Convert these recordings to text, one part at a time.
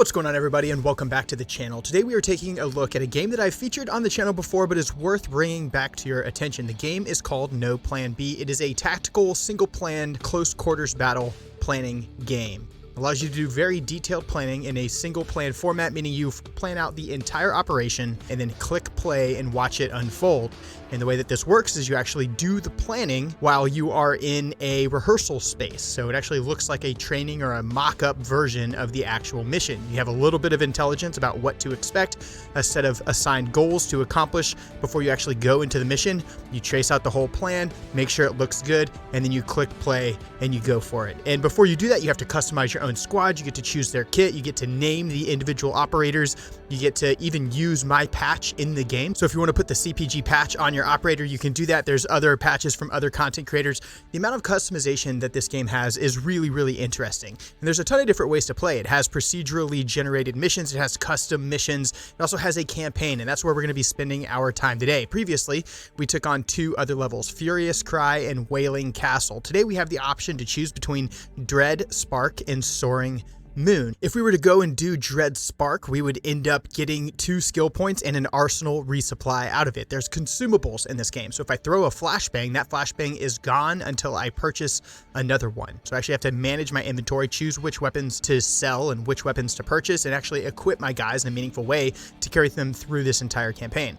What's going on, everybody, and welcome back to the channel. Today we are taking a look at a game that I've featured on the channel before, but is worth bringing back to your attention. The game is called No Plan B. It is a tactical, single-planned, close quarters battle planning game. It allows you to do very detailed planning in a single plan format, meaning you plan out the entire operation and then click play and watch it unfold. And the way that this works is you actually do the planning while you are in a rehearsal space. So it actually looks like a training or a mock-up version of the actual mission. You have a little bit of intelligence about what to expect, a set of assigned goals to accomplish before you actually go into the mission. You trace out the whole plan, make sure it looks good, and then you click play and you go for it. And before you do that, you have to customize your own squad. You get to choose their kit. You get to name the individual operators. You get to even use my patch in the game. So if you want to put the CPG patch on your operator, you can do that. There's other patches from other content creators. The amount of customization that this game has is really, really interesting. And there's a ton of different ways to play. It has procedurally generated missions. It has custom missions. It also has a campaign, and that's where we're going to be spending our time today. Previously, we took on two other levels, Furious Cry and Wailing Castle. Today, we have the option to choose between Dread Spark and Soaring Moon. If we were to go and do Dread Spark, we would end up getting 2 skill points and an arsenal resupply out of it. There's consumables in this game. So if I throw a flashbang, that flashbang is gone until I purchase another one. So I actually have to manage my inventory, choose which weapons to sell and which weapons to purchase, and actually equip my guys in a meaningful way to carry them through this entire campaign.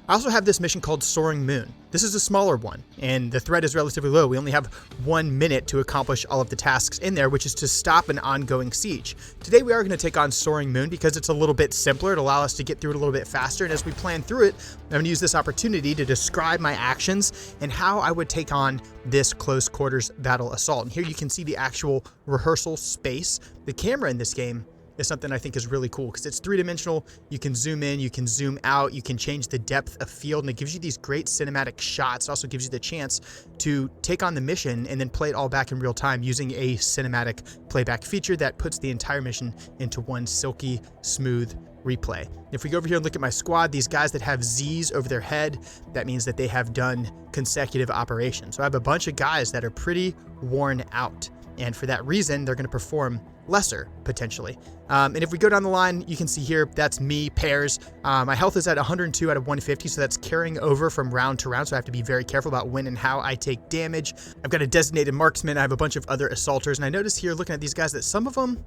I also have this mission called Soaring Moon. This is a smaller one, and the threat is relatively low. We only have 1 minute to accomplish all of the tasks in there, which is to stop an ongoing siege. Today we are going to take on Soaring Moon because it's a little bit simpler. It'll allow us to get through it a little bit faster, and as we plan through it, I'm going to use this opportunity to describe my actions and how I would take on this close quarters battle assault. And here you can see the actual rehearsal space. The camera in this game is something I think is really cool because it's 3-dimensional. You can zoom in, you can zoom out, you can change the depth of field, and it gives you these great cinematic shots. It also gives you the chance to take on the mission and then play it all back in real time using a cinematic playback feature that puts the entire mission into one silky, smooth replay. If we go over here and look at my squad, these guys that have Z's over their head, that means that they have done consecutive operations. So I have a bunch of guys that are pretty worn out, and for that reason, they're going to perform lesser, potentially. And if we go down the line, you can see here, that's me, pairs. My health is at 102 out of 150, so that's carrying over from round to round, so I have to be very careful about when and how I take damage. I've got a designated marksman. I have a bunch of other assaulters, and I notice here, looking at these guys, that some of them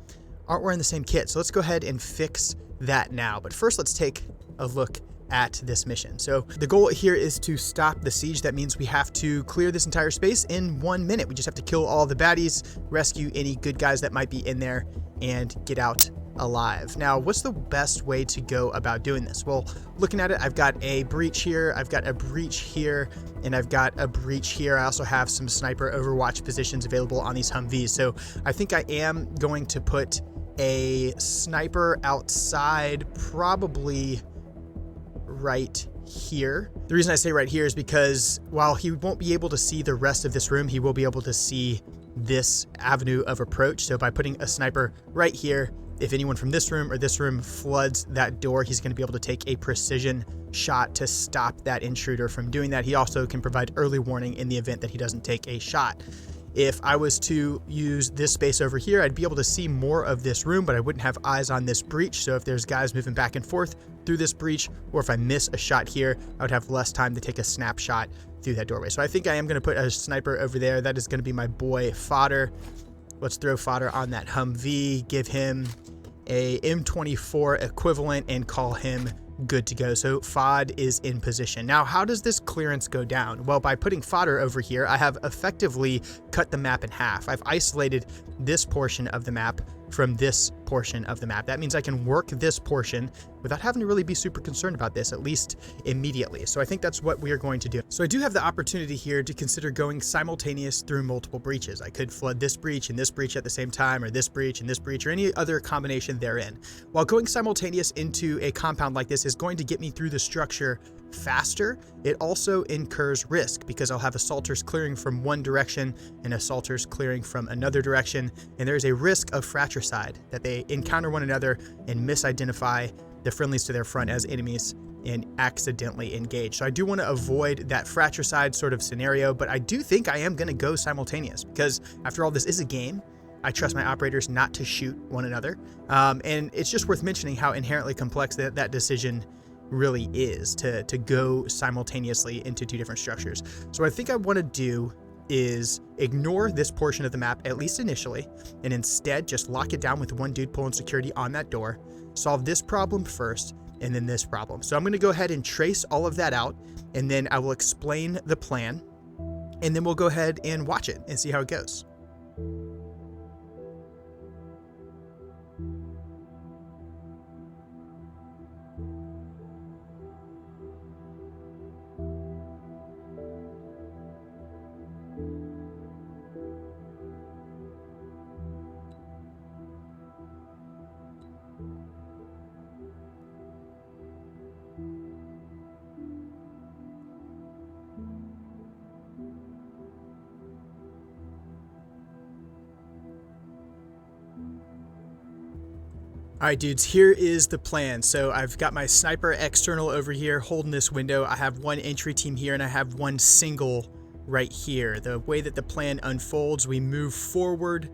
aren't wearing the same kit. So let's go ahead and fix that now. But first, let's take a look at this mission. So the goal here is to stop the siege. That means we have to clear this entire space in 1 minute. We just have to kill all the baddies, rescue any good guys that might be in there, and get out alive. Now, what's the best way to go about doing this? Well, looking at it, I've got a breach here, I've got a breach here, and I've got a breach here. I also have some sniper overwatch positions available on these Humvees. So I think I am going to put a sniper outside, probably right here. The reason I say right here is because while he won't be able to see the rest of this room, he will be able to see this avenue of approach. So by putting a sniper right here, if anyone from this room or this room floods that door, he's going to be able to take a precision shot to stop that intruder from doing that. He also can provide early warning in the event that he doesn't take a shot. If I was to use this space over here, I'd be able to see more of this room, but I wouldn't have eyes on this breach. So if there's guys moving back and forth through this breach, or if I miss a shot here, I would have less time to take a snapshot through that doorway. So I think I am going to put a sniper over there. That is going to be my boy Fodder. Let's throw Fodder on that Humvee, give him a M24 equivalent, and call him good to go. So Fod is in position. Now, how does this clearance go down? Well, by putting Fodder over here, I have effectively cut the map in half. I've isolated this portion of the map from this portion of the map. That means I can work this portion without having to really be super concerned about this, at least immediately. So I think that's what we are going to do. So I do have the opportunity here to consider going simultaneous through multiple breaches. I could flood this breach and this breach at the same time, or this breach and this breach, or any other combination therein. While going simultaneous into a compound like this is going to get me through the structure faster, it also incurs risk because I'll have assaulters clearing from one direction and assaulters clearing from another direction, and there's a risk of fratricide, that they encounter one another and misidentify the friendlies to their front as enemies and accidentally engage. So I do want to avoid that fratricide sort of scenario, but I do think I am going to go simultaneous because after all, this is a game I trust my operators not to shoot one another. And it's just worth mentioning how inherently complex that decision really is to go simultaneously into two different structures. So what I think I want to do is ignore this portion of the map, at least initially, and instead just lock it down with one dude pulling security on that door, solve this problem first, and then this problem. So I'm going to go ahead and trace all of that out, and then I will explain the plan, and then we'll go ahead and watch it and see how it goes. All right, dudes, here is the plan. So I've got my sniper external over here holding this window. I have one entry team here and I have one single right here. The way that the plan unfolds, we move forward.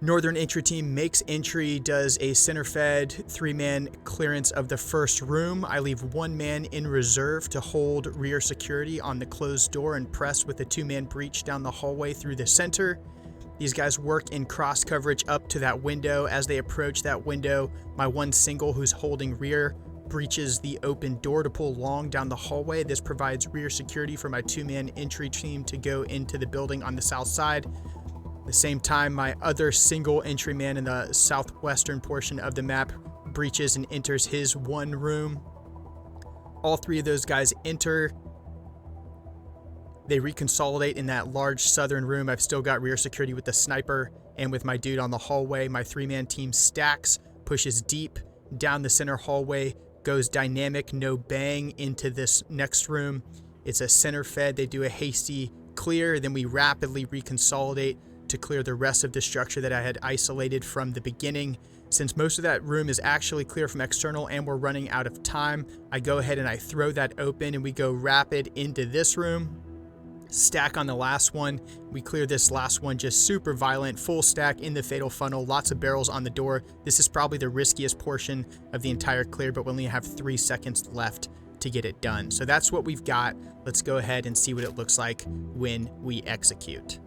Northern entry team makes entry, does a center fed 3-man clearance of the first room. I leave 1 man in reserve to hold rear security on the closed door and press with a 2-man breach down the hallway through the center. These guys work in cross coverage up to that window. As they approach that window, my one single who's holding rear breaches the open door to pull long down the hallway. This provides rear security for my 2-man entry team to go into the building on the south side. At the same time, my other single entry man in the southwestern portion of the map breaches and enters his one room. All 3 of those guys enter. They reconsolidate in that large southern room. I've still got rear security with the sniper and with my dude on the hallway. My 3-man team stacks, pushes deep down the center hallway, goes dynamic, no bang into this next room. It's a center fed. They do a hasty clear. Then we rapidly reconsolidate to clear the rest of the structure that I had isolated from the beginning. Since most of that room is actually clear from external and we're running out of time, I go ahead and I throw that open and we go rapid into this room. Stack on the last one. We clear this last one just super violent, full stack in the fatal funnel, lots of barrels on the door. This is probably the riskiest portion of the entire clear, but we only have 3 seconds left to get it done. So that's what we've got. Let's go ahead and see what it looks like when we execute.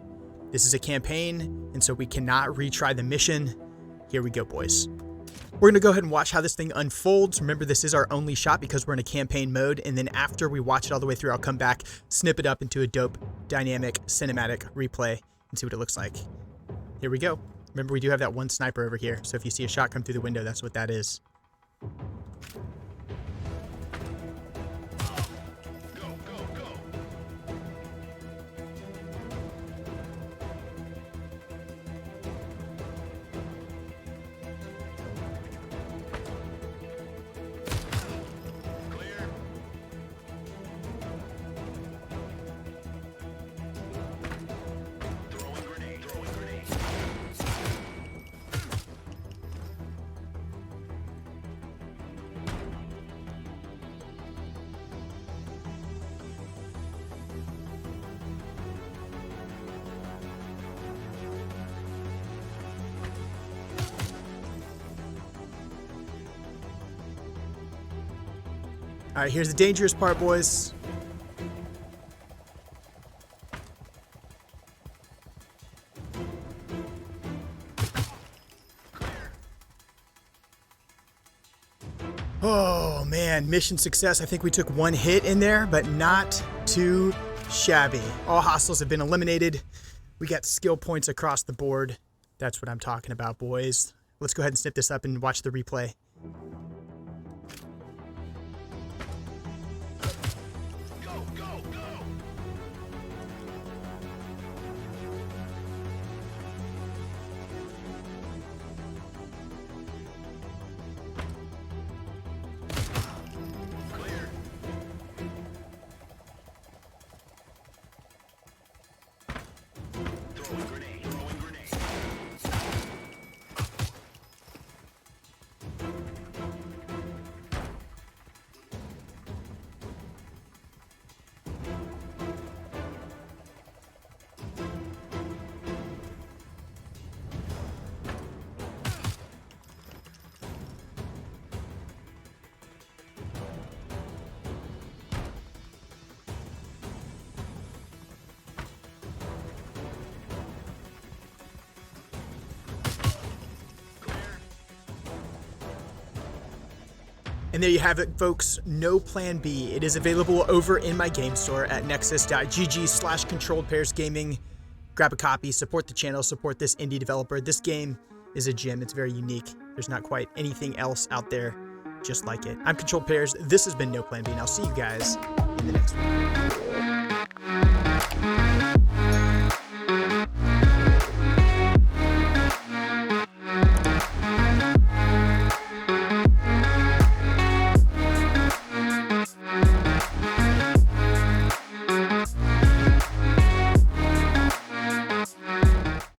This is a campaign, and so we cannot retry the mission. Here we go, boys. We're going to go ahead and watch how this thing unfolds. Remember, this is our only shot because we're in a campaign mode. And then after we watch it all the way through, I'll come back, snip it up into a dope, dynamic, cinematic replay and see what it looks like. Here we go. Remember, we do have that one sniper over here. So if you see a shot come through the window, that's what that is. All right, here's the dangerous part, boys. Oh man, mission success. I think we took 1 hit in there, but not too shabby. All hostiles have been eliminated. We got skill points across the board. That's what I'm talking about, boys. Let's go ahead and snip this up and watch the replay. And there you have it, folks. No Plan B. It is available over in my game store at nexus.gg/controlledpairsgaming. Grab a copy, support the channel, support this indie developer. This game is a gem. It's very unique. There's not quite anything else out there just like it. I'm Controlled Pairs. This has been No Plan B, and I'll see you guys in the next one.